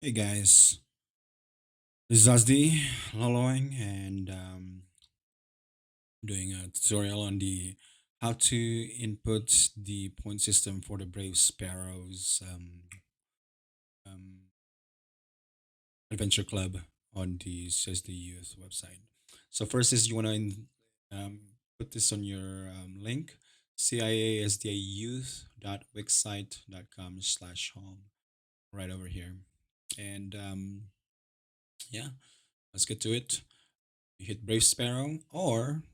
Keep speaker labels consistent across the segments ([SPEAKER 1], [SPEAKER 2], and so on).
[SPEAKER 1] Hey guys, this is Azdi Loloing, and doing a tutorial on the how to input the point system for the Brave Sparrows um, Adventure Club on the CIASDA Youth website. So first is you want to um, put this on your link, ciasdayouth.wixsite.com/home, right over here. And yeah, let's get to it. You hit Brave Sparrow or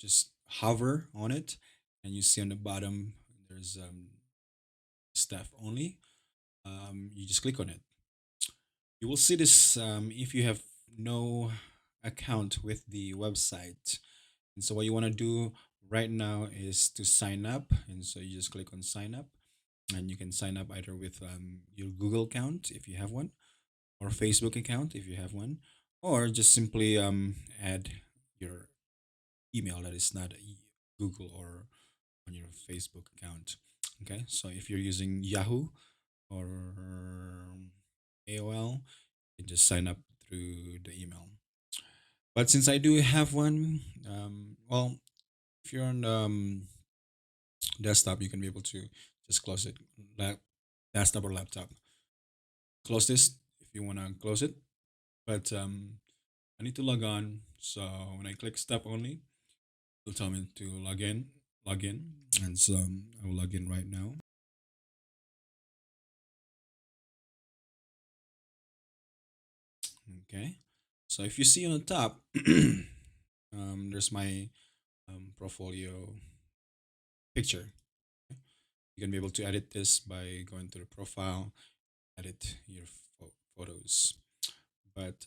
[SPEAKER 1] just hover on it, and you see on the bottom there's staff only. You just click on it. You will see this if you have no account with the website. And so what you want to do right now is to sign up. And so you just click on sign up, and you can sign up either with your Google account if you have one, or Facebook account if you have one, or just simply add your email that is not Google or on your Facebook account. Okay, so if you're using Yahoo or AOL, you just sign up through the email. But since I do have one, well, if you're on desktop, you can be able to just close it. Desktop or laptop. Close this if you want to close it. But I need to log on. So when I click step only, it'll tell me to log in, log in. And so I will log in right now. Okay. So if you see on the top, there's my portfolio picture. You can be able to edit this by going to the profile, edit your photos. But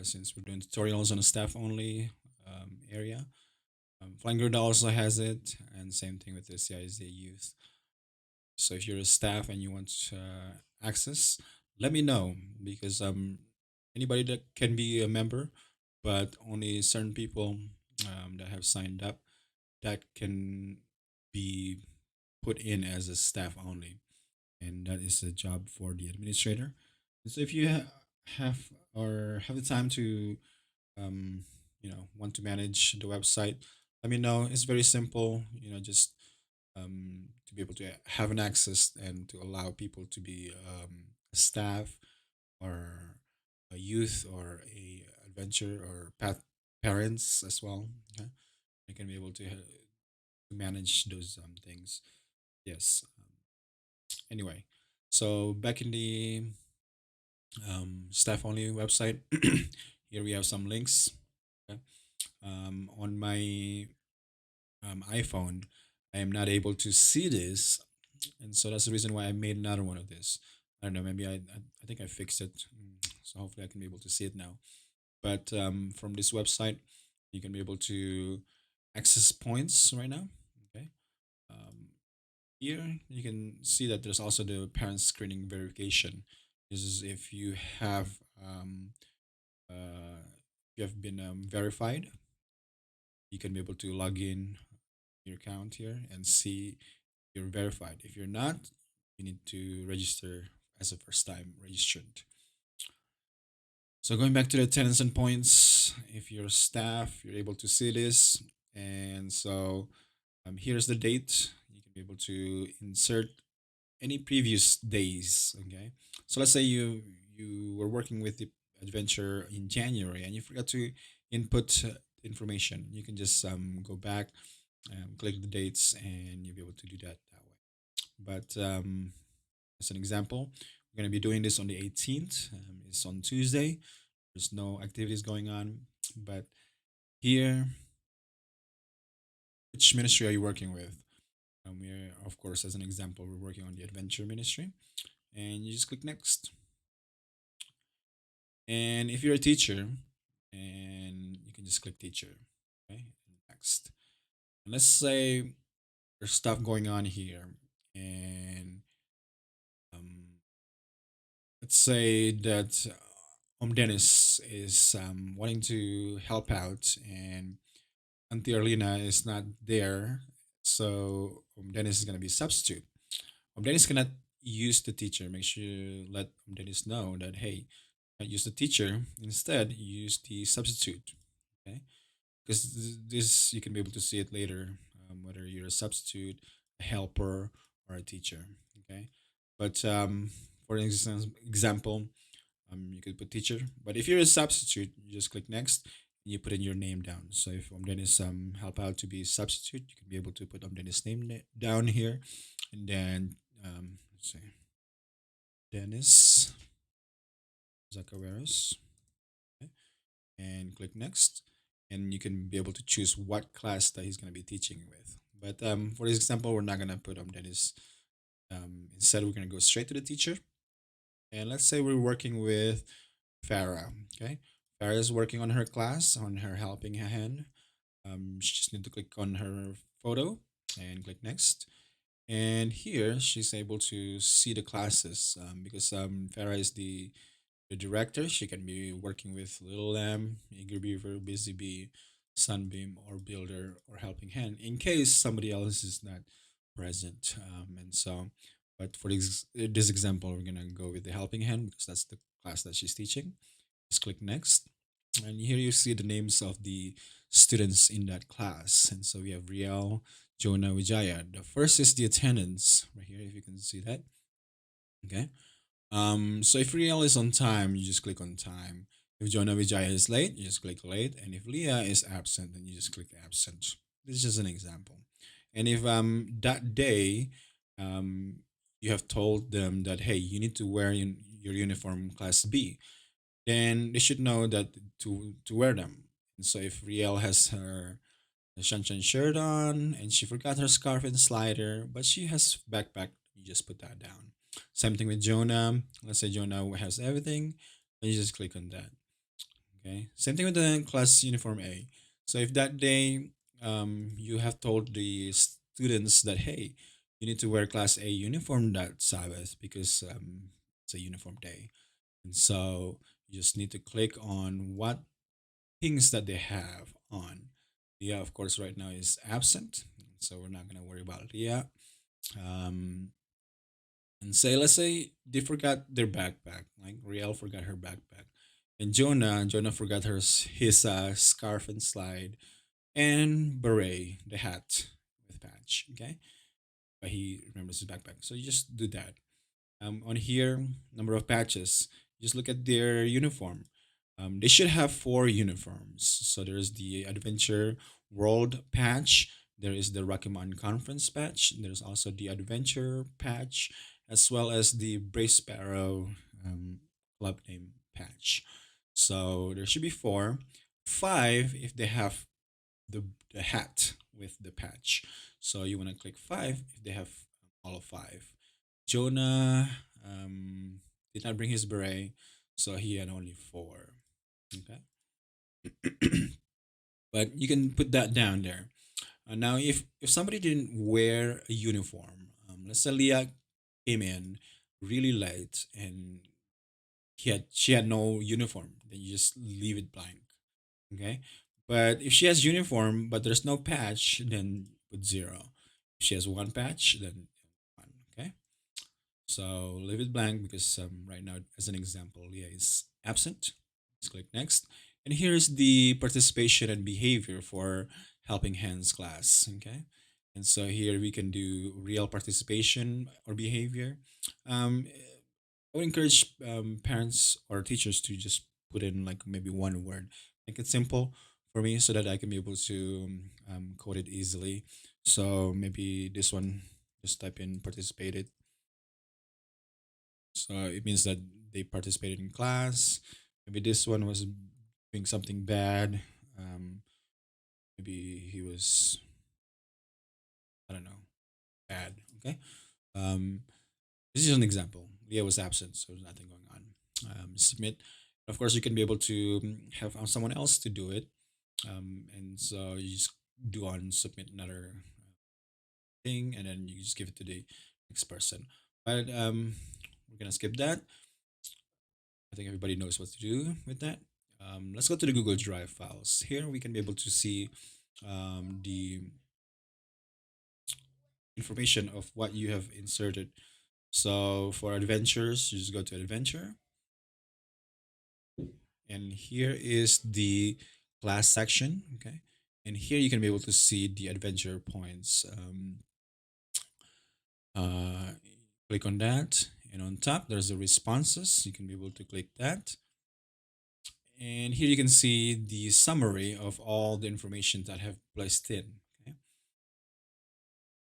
[SPEAKER 1] since we're doing tutorials on a staff only area, Flying Grid also has it, and same thing with the CISD youth. So if you're a staff and you want access, let me know because anybody that can be a member, but only certain people that have signed up that can be put in as a staff only, and that is a job for the administrator. And so if you have or have the time to want to manage the website, let me know. It's very simple. Just to be able to have an access and to allow people to be a staff or a youth or a adventure or parents as well. Okay? They can be able to manage those things. Yes. Anyway, so back in the staff only website, here we have some links. Okay? On my iPhone, I am not able to see this, and so that's the reason why I made another one of this. I don't know, maybe I think I fixed it, so hopefully I can be able to see it now. But from this website, you can be able to access points right now. Okay, um, here you can see that there's also the parent screening verification. This is if you have uh, been verified, you can be able to log in your account here and see you're verified. If you're not, you need to register as a first time registrant. So going back to the attendance and points, if you're staff, you're able to see this. And so here's the date. You can be able to insert any previous days. Okay. So let's say you were working with the adventure in January and you forgot to input information. You can just go back, click the dates, and you'll be able to do that way. But as an example, we're going to be doing this on the 18th. It's on Tuesday. There's no activities going on. But here, which ministry are you working with? We're, of course, as an example, we're working on the adventure ministry. And you just click next. And if you're a teacher, and you can just click teacher. Okay, next. And let's say there's stuff going on here. And um, let's say that Dennis is wanting to help out, and Auntie Arlena is not there, so Dennis is going to be substitute. Dennis cannot use the teacher. Make sure you let Dennis know that, hey, I use the teacher. Instead, use the substitute. Okay, because this you can be able to see it later, whether you're a substitute, a helper, or a teacher. Okay, but for example, you could put teacher. But if you're a substitute, you just click next and you put in your name down. So if Dennis help out to be a substitute, you can be able to put Dennis name down here, and then let's see, Dennis Zacharias, okay, and click next, and you can be able to choose what class that he's going to be teaching with. But for this example, we're not going to put Dennis. Instead, we're going to go straight to the teacher, and let's say we're working with Farah. Okay, Farah is working on her class, on her helping hand. She just need to click on her photo and click next. And here she's able to see the classes because Farah is the director. She can be working with Little Lamb, Eager Beaver, Busy Bee, Sunbeam, or Builder, or Helping Hand in case somebody else is not present. But for this example, we're going to go with the Helping Hand because that's the class that she's teaching. Just click next. And here you see the names of the students in that class. And so we have Riel, Jonah, Wijaya. The first is the attendance right here, if you can see that. Okay. So if Riel is on time, you just click on time. If Jonah Vijaya is late, you just click late. And if Leah is absent, then you just click absent. This is just an example. And if that day um you have told them that, hey, you need to wear your uniform class B, then they should know that to wear them. And so if Riel has her Shanshan shirt on and she forgot her scarf and slider, but she has backpack, you just put that down. Same thing with Jonah. Let's say Jonah has everything, then you just click on that. Okay. Same thing with the class uniform A. So if that day you have told the students that, hey, you need to wear class A uniform that Sabbath because it's a uniform day. And so you just need to click on what things that they have on. Leah, of course, right now is absent, so we're not gonna worry about Leah. Um, and say, let's say they forgot their backpack, like Riel forgot her backpack, and Jonah forgot his scarf and slide, and beret, the hat with patch. Okay, but he remembers his backpack, so you just do that. On here, number of patches. Just look at their uniform. They should have four uniforms. So there's the Adventure World patch. There is the Rocky Mountain Conference patch. There's also the Adventure patch, as well as the Brace Sparrow club name patch. So there should be four. Five if they have the hat with the patch. So you want to click five if they have all of five. Jonah did not bring his beret, so he had only four. Okay, but you can put that down there. Now, if somebody didn't wear a uniform, let's say Leah came in really late and she had no uniform, then you just leave it blank. Okay, but if she has uniform but there's no patch, then put zero. If she has one patch, then one. Okay. So leave it blank because right now, as an example, Leah is absent. Let's click next. And here's the participation and behavior for Helping Hands class. Okay. And so here we can do real participation or behavior. Um, I would encourage parents or teachers to just put in like maybe one word, make it simple for me so that I can be able to code it easily. So maybe this one, just type in participated, so it means that they participated in class. Maybe this one was doing something bad. Um, maybe he was, I don't know, bad. Okay. Um, this is an example. Leah was absent, so there's nothing going on. Submit. Of course, you can be able to have someone else to do it. And so you just do on submit another thing, and then you just give it to the next person. But we're gonna skip that. I think everybody knows what to do with that. Let's go to the Google Drive files. Here we can be able to see the information of what you have inserted. So for adventures, you just go to adventure, and here is the class section. Okay, and here you can be able to see the adventure points. Uh, Click on that, and on top there's the responses. You can be able to click that, and here you can see the summary of all the information that have placed in. Okay,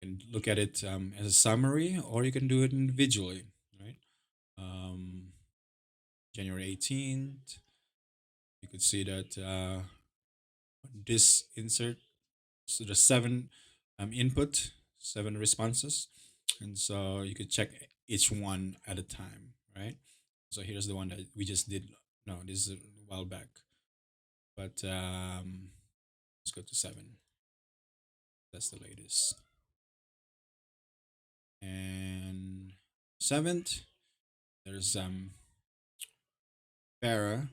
[SPEAKER 1] you can look at it as a summary, or you can do it individually. Right, um, January 18th. You could see that this insert, so the seven input, seven responses, and so you could check each one at a time, right? So here's the one that we just did. No, this is a while back, but let's go to seven. That's the latest. And seventh, there's Farah.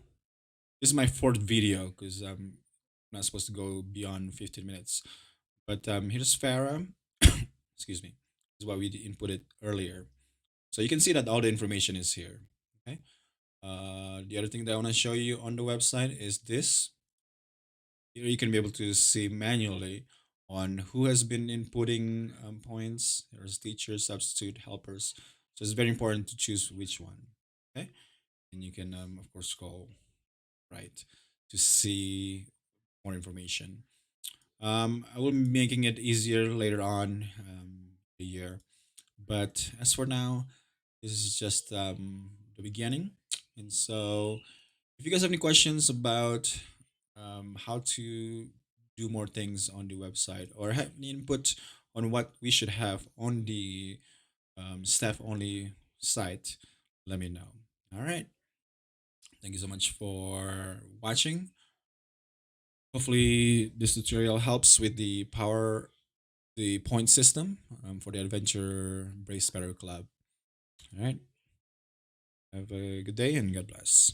[SPEAKER 1] This is my fourth video because I'm not supposed to go beyond 15 minutes. But here's Farah. Excuse me. This is why we inputted earlier. So you can see that all the information is here. Okay. The other thing that I want to show you on the website is this. Here you can be able to see manually on who has been inputting points. There's teachers, substitute, helpers. So it's very important to choose which one. Okay. And you can, of course, scroll right to see more information. I will be making it easier later on the year. But as for now, this is just the beginning. And so, if you guys have any questions about how to do more things on the website or have any input on what we should have on the staff only site, let me know. All right. Thank you so much for watching. Hopefully, this tutorial helps with the point system for the Adventure Brace Better Club. All right. Have a good day and God bless.